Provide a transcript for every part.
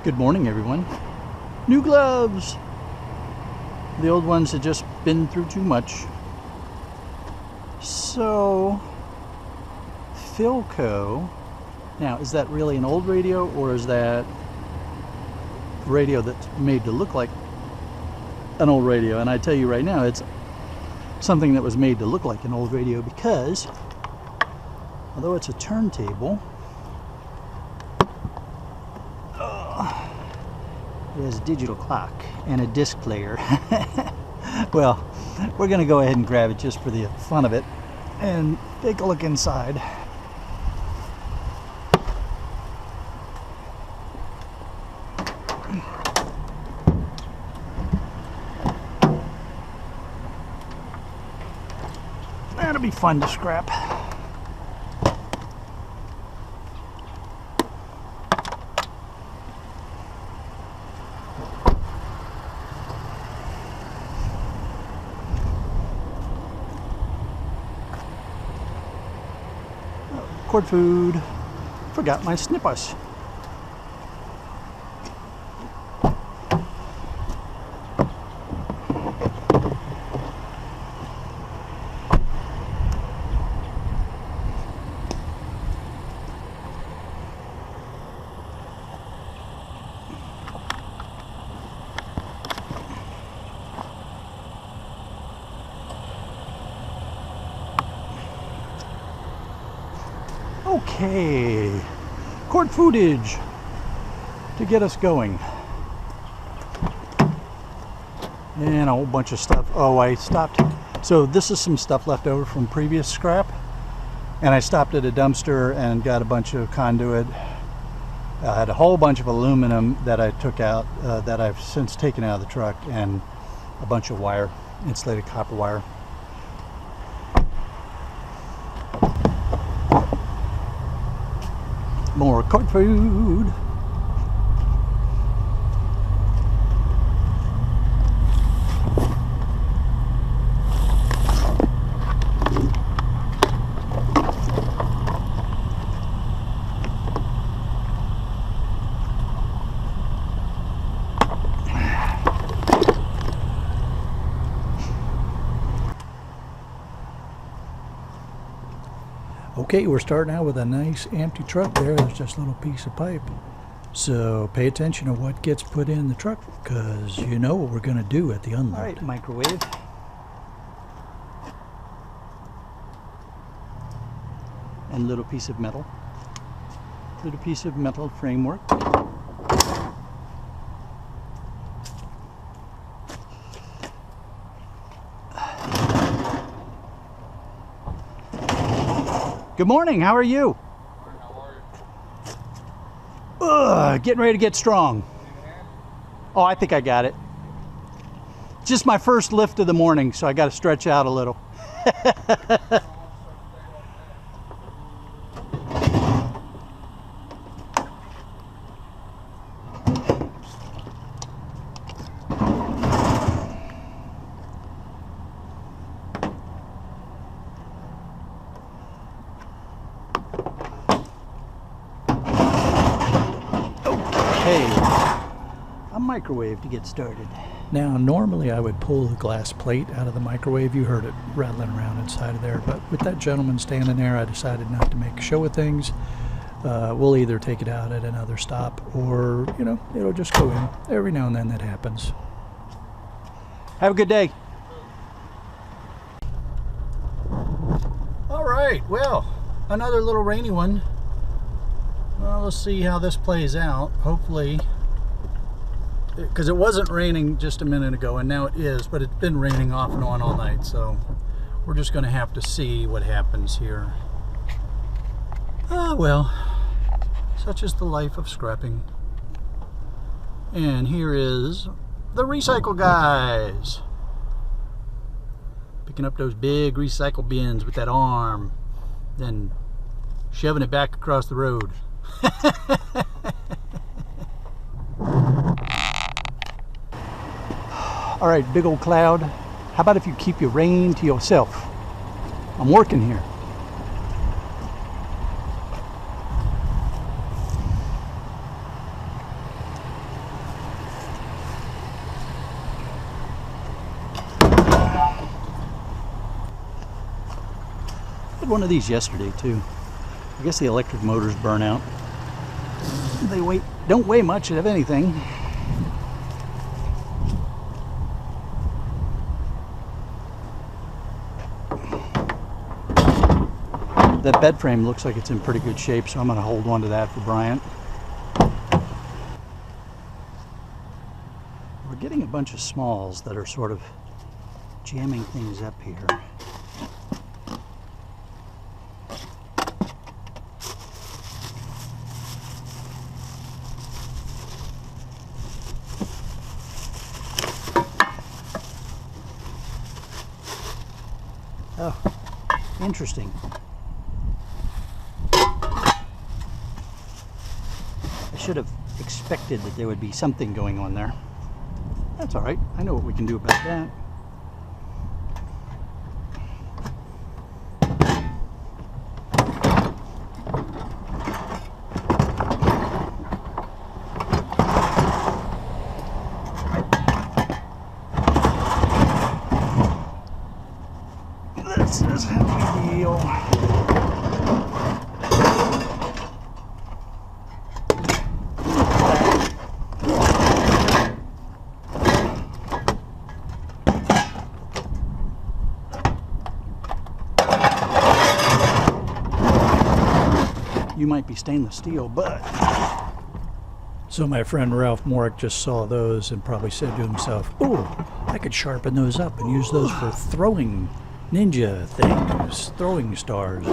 Good morning, everyone. New gloves! The old ones had just been through too much. So, Philco. Now, is that really an old radio, or is that a radio that's made to look like an old radio? And I tell you right now, it's something that was made to look like an old radio because, although it's a turntable, it has a digital clock and a disc player. Well, we're going to go ahead and grab it just for the fun of it and take a look inside. That'll be fun to scrap. Cord food. Forgot my snippers. Okay, cord footage to get us going, and a whole bunch of stuff. Oh, I stopped. So this is some stuff left over from previous scrap, and I stopped at a dumpster and got a bunch of conduit. I had a whole bunch of aluminum that I took out, that I've since taken out of the truck, and a bunch of wire, insulated copper wire. More cord food. Okay, we're starting out with a nice empty truck there. There's just a little piece of pipe. So pay attention to what gets put in the truck, because you know what we're going to do at the unload. All right, microwave. And little piece of metal. Little piece of metal framework. Good morning, how are you? How are you? Getting ready to get strong. Oh, I think I got it. Just my first lift of the morning, so I got to stretch out a little. A microwave to get started. Now, normally I would pull the glass plate out of the microwave. You heard it rattling around inside of there, but with that gentleman standing there, I decided not to make a show of things. We'll either take it out at another stop, or, you know, it'll just go in. Every now and then that happens. Have a good day. All right, well, another little rainy one. Well, let's see how this plays out. Hopefully, because it wasn't raining just a minute ago, and now it is, but it's been raining off and on all night, so we're just going to have to see what happens here. Ah, well, such is the life of scrapping. And here is the recycle guys. Picking up those big recycle bins with that arm, then shoving it back across the road. All right, big old cloud. How about if you keep your rain to yourself? I'm working here. one of these yesterday too. I guess the electric motors burn out. They don't weigh much of anything. That bed frame looks like it's in pretty good shape, so I'm going to hold on to that for Bryant. We're getting a bunch of smalls that are sort of jamming things up here. Oh, interesting. I should have expected that there would be something going on there. That's all right. I know what we can do about that. This is how we deal. You might be stainless steel, but... So my friend Ralph Morick just saw those and probably said to himself, oh, I could sharpen those up and use those for throwing ninja things, throwing stars.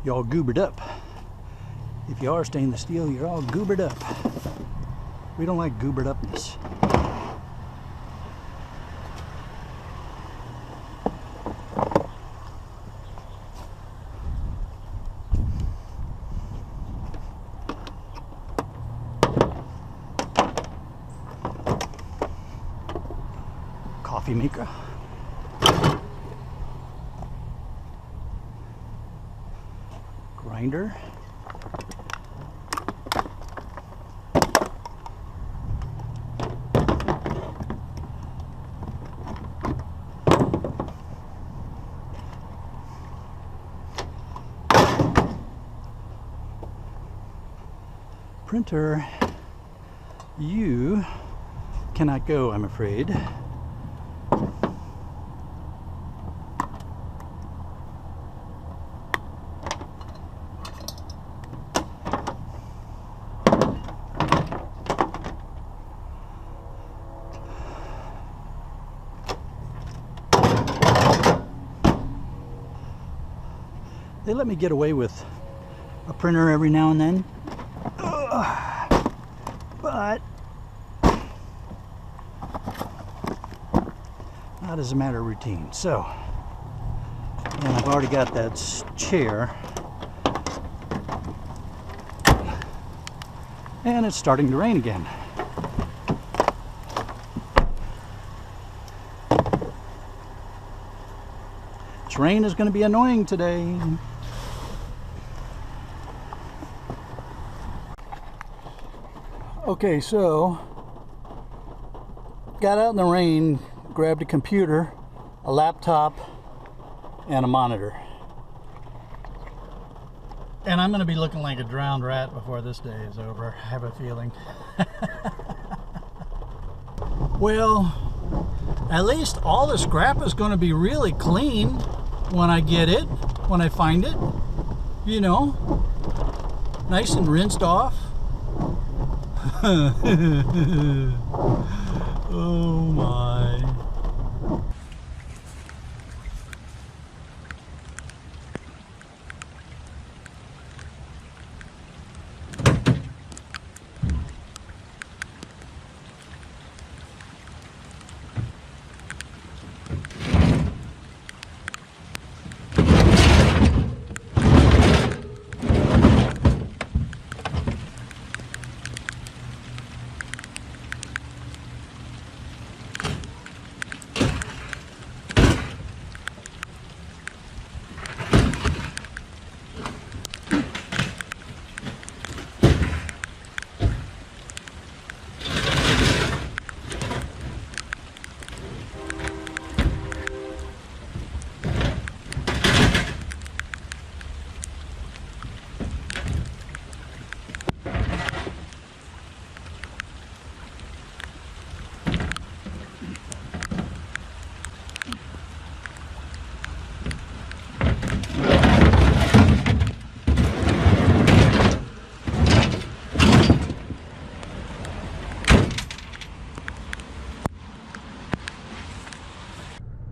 Y'all goobered up. If you are stainless steel, you're all goobered up. We don't like goobered upness. Coffee maker. Grinder. Printer, you cannot go, I'm afraid. They let me get away with a printer every now and then. But not as a matter of routine. So, and I've already got that chair, and it's starting to rain again. This rain is going to be annoying today. Okay, so got out in the rain, grabbed a computer, a laptop, and a monitor. And I'm going to be looking like a drowned rat before this day is over, I have a feeling. Well, at least all the scrap is going to be really clean when I get it, when I find it. You know, nice and rinsed off. Oh my.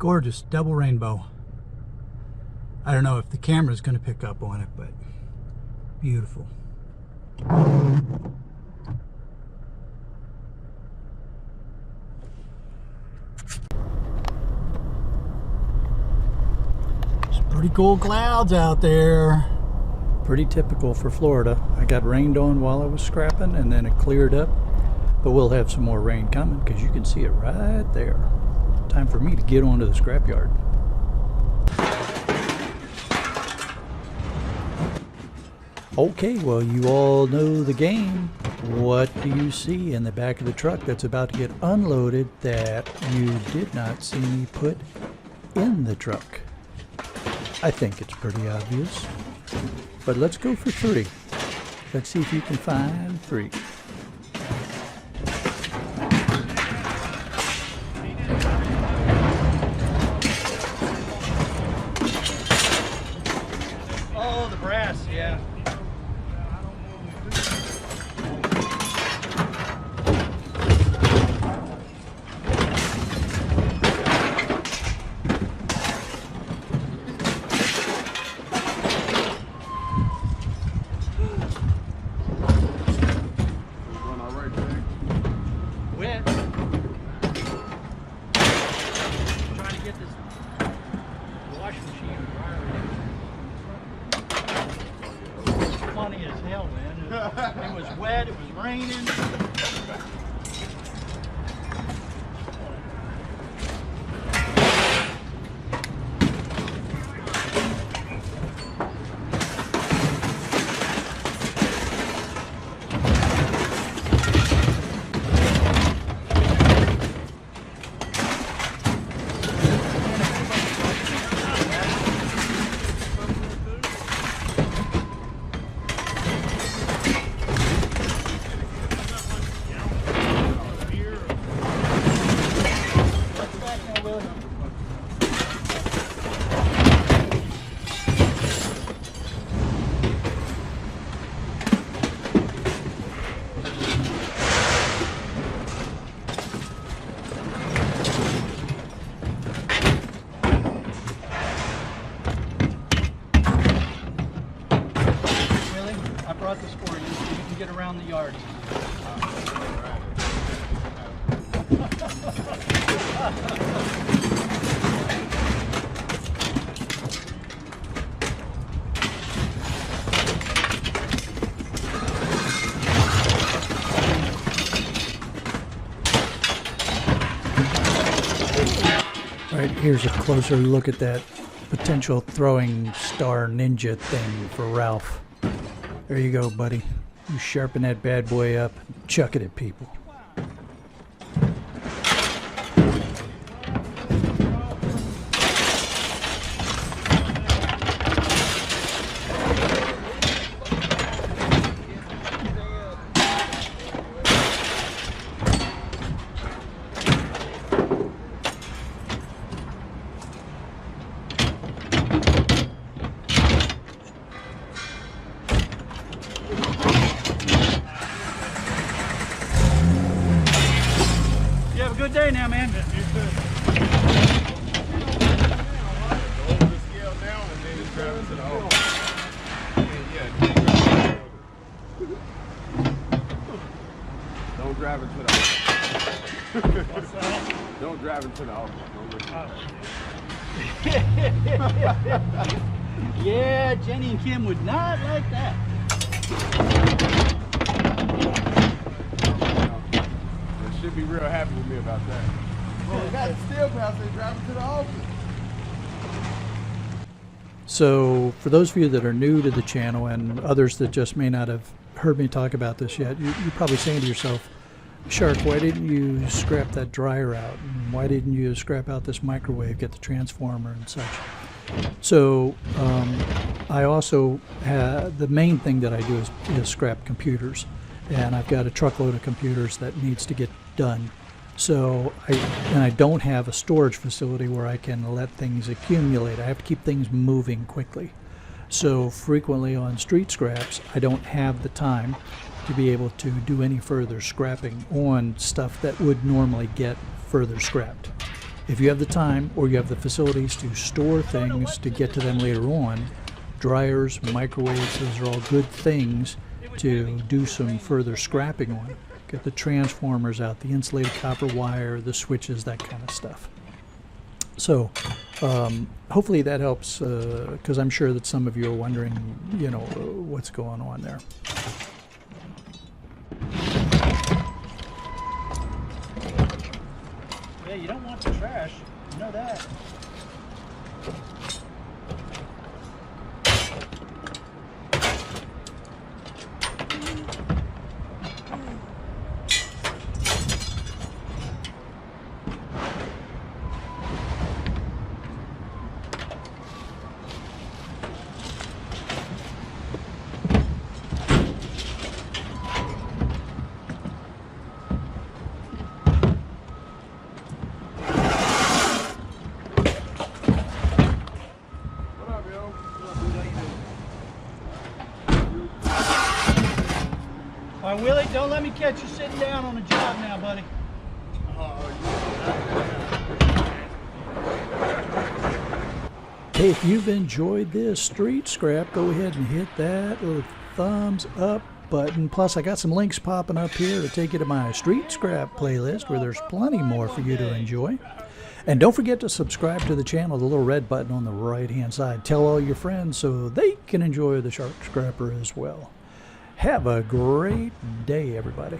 Gorgeous double rainbow. I don't know if the camera's going to pick up on it, but beautiful. Some pretty cool clouds out there. Pretty typical for Florida. I got rained on while I was scrapping and then it cleared up. But we'll have some more rain coming because you can see it right there. Time for me to get onto the scrapyard. Okay, well, you all know the game. What do you see in the back of the truck that's about to get unloaded that you did not see me put in the truck? I think it's pretty obvious. But let's go for 3. Let's see if you can find 3. Oh, the brass, yeah. Funny as hell, man. It was wet, it was raining. This for you so you can get around the yard. All right, here's a closer look at that potential throwing star ninja thing for Ralph. There you go, buddy. You sharpen that bad boy up and chuck it at people. Good day now, man. Hold the scale down and then just grab it to the hole. Don't drive into the hole. What's that? Don't drive into the hole. Yeah, Jenny and Kim would not like that. Should be real happy with me about that. Well, we got the steel pass and drive it to the office. So, for those of you that are new to the channel and others that just may not have heard me talk about this yet, you're probably saying to yourself, Shark, why didn't you scrap that dryer out? And why didn't you scrap out this microwave, get the transformer and such? So, I also have, the main thing that I do is scrap computers. And I've got a truckload of computers that needs to get done. So I don't have a storage facility where I can let things accumulate. I have to keep things moving quickly. So frequently on street scraps, I don't have the time to be able to do any further scrapping on stuff that would normally get further scrapped. if you have the time or you have the facilities to store things to get to them later on, dryers, microwaves, those are all good things to do some further scrapping on. Get the transformers out, the insulated copper wire, the switches, that kind of stuff. So hopefully that helps, because I'm sure that some of you are wondering, you know, what's going on there. Yeah, you don't want the trash. You know that. All right, Willie, don't let me catch you sitting down on the job now, buddy. Hey, if you've enjoyed this street scrap, go ahead and hit that little thumbs up button. Plus, I got some links popping up here to take you to my street scrap playlist where there's plenty more for you to enjoy. And don't forget to subscribe to the channel, the little red button on the right-hand side. Tell all your friends so they can enjoy the Shark Scrapper as well. Have a great day, everybody.